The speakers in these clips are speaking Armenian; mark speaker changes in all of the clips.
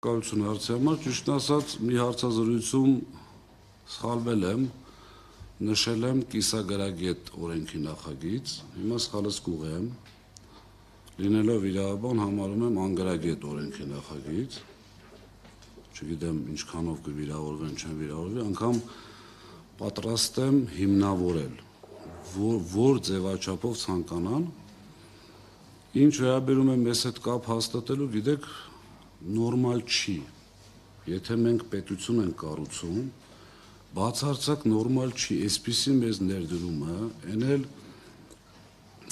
Speaker 1: Կալություն հարցի համար ճիշտն ասած մի հարցազրույցում սխալվել եմ, նշել եմ կիսագրագետ օրենքի նախագիծ, հիմա սխալս կուղեմ, լինելով իրավաբան համարում եմ անգրագետ օրենքի նախագիծ, չգիտեմ ինչքանով կվիրավորվեն, չեն վիրավորվի, անգամ պատրաստ եմ հիմնավորել, որ ձևաչափով ցանկանան, ինչ վերաբերում է մեզ հետ կապ հաստատելու, գիտեք, նորմալ չի, եթե մենք պետություն ենք կառուցում, բացարձակ նորմալ չի, այսպիսի մեզ ներդրումը, են էլ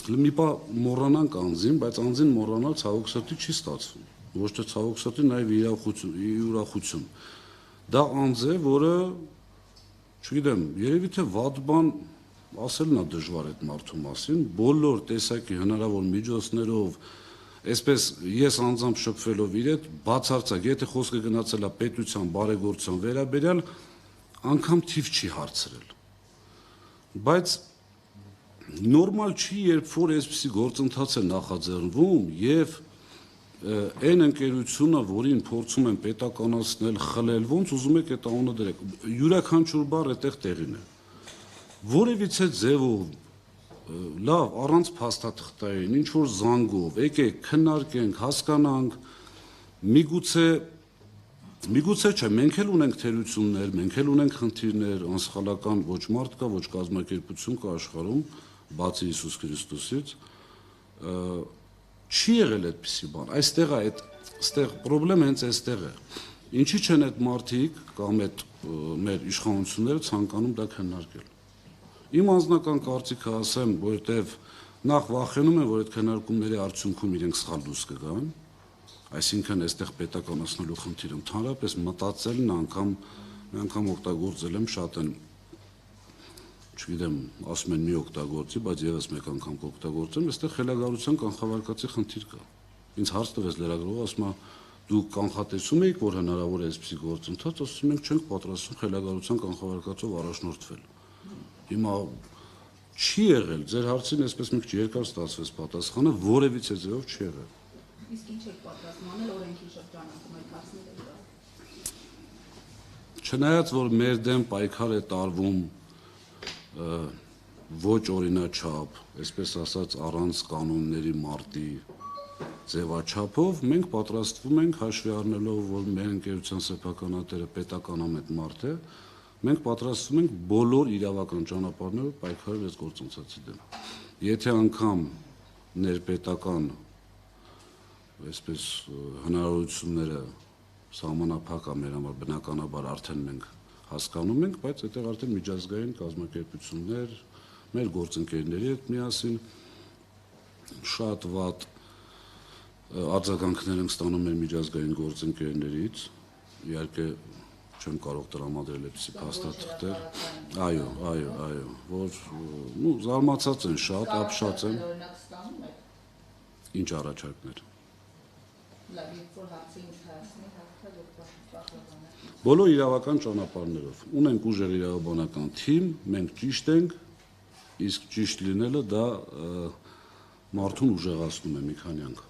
Speaker 1: մի պա մոռանանք անձին, բայց անձին մոռանալ ցավոք սրտի չի ստացվում, ոչ թե ցավոք սրտի նաև ուրախություն, դա անձ է, որը, չգիտեմ, երևի թե վատ բան ասելն է դժվար այդ մարդու մասին, բոլոր տեսակի հնարավոր միջոցներով Այսպես ես անձամբ շփվելով իր հետ բացարձակ, եթե խոսքը գնացել է պետության բարեգործության վերաբերյալ, անգամ թիվ չի հարցրել։ Բայց նորմալ չի, երբ որ այսպիսի գործընթաց է նախաձեռնվում եւ այն ընկերությունը, որին փորձում են պետականացնել, խլել, ոնց ուզում եք այդ անունը դրեք, յուրաքանչյուր բառ այդտեղ տեղին է։ Որևիցե ձևով լավ, առանց փաստաթղթային, ինչ որ զանգով, եկեք քննարկենք, հասկանանք, միգուցե չէ, մենք էլ ունենք թերություններ, մենք էլ ունենք խնդիրներ, անսխալական ոչ մարդ կա, ոչ կազմակերպություն կա աշխարհում, բացի Հիսուս Քրիստոսից, չի եղել այդպիսի բան, այստեղ է, այստեղ խնդրեմը հենց այստեղ է։ Ինչի չեն այդ մարդիկ կամ այդ մեր իշխանությունները ցանկանում դա քննարկել։ Իմ անձնական կարծիքը ասեմ, որովհետև նախ վախենում եմ, որ այդ քննարկումների արդյունքում իրենք սխալ դուրս կգան, այսինքն այստեղ պետականացնելու խնդիր ընդհանրապես մտածելն անգամ օգտագործել եմ շատ են, չգիտեմ, ասում են մի օգտագործի, բայց եւս մեկ անգամ կօգտագործեմ, այստեղ խելագարության կանխավարկածի խնդիր կա։ Ինձ հարց տվեց լրագրողը, ասում է, դուք կանխատեսում եք, որ հնարավոր է այսպիսի գործընթաց, ասում ենք չենք պատրաստվում խելագարության կանխավարկածով առաջնորդվել։ Հիմա չի եղել, ձեր հարցին այսպես մի քիչ երկար ստացվեց պատասխանը, որևիցե ձևով չի եղել։
Speaker 2: Իսկ ինչ եք պատրաստում անել օրենքի շրջանակում այդ հարցները։
Speaker 1: Չնայած որ մեր դեմ պայքար է տարվում ոչ օրինաչափ, այսպես ասած առանց կանոնների մարտի ձևաչափով, մենք պատրաստվում ենք հաշվի առնելով, որ մեր ընկերության սեփականատերը պետականամետ մարդ է, մենք պատրաստվում ենք բոլոր իրավական ճանապարհներով պայքարել այս գործընթացի դեմ։ Եթե անգամ ներպետական այսպես հնարավորությունները սահմանափակ է մեր համար բնականաբար արդեն մենք հասկանում ենք, բայց այդտեղ արդեն միջազգային կազմակերպություններ, մեր գործընկերների հետ միասին շատ վատ արձագանքներ ենք ստանում մեր միջազգային գործընկերներից, իհարկե չեմ կարող տրամադրել այդպիսի փաստաթղթեր։ Այո, որ զարմացած են շատ, ապշած են։ Ինչ առաջարկներ։ Բոլոր իրավական ճանապարհներով։ Ունենք ուժեղ իրավաբանական թիմ, մենք ճիշտ ենք, իսկ ճիշտ լինելը դա մարդուն ուժեղացնում է մի քանի անգամ։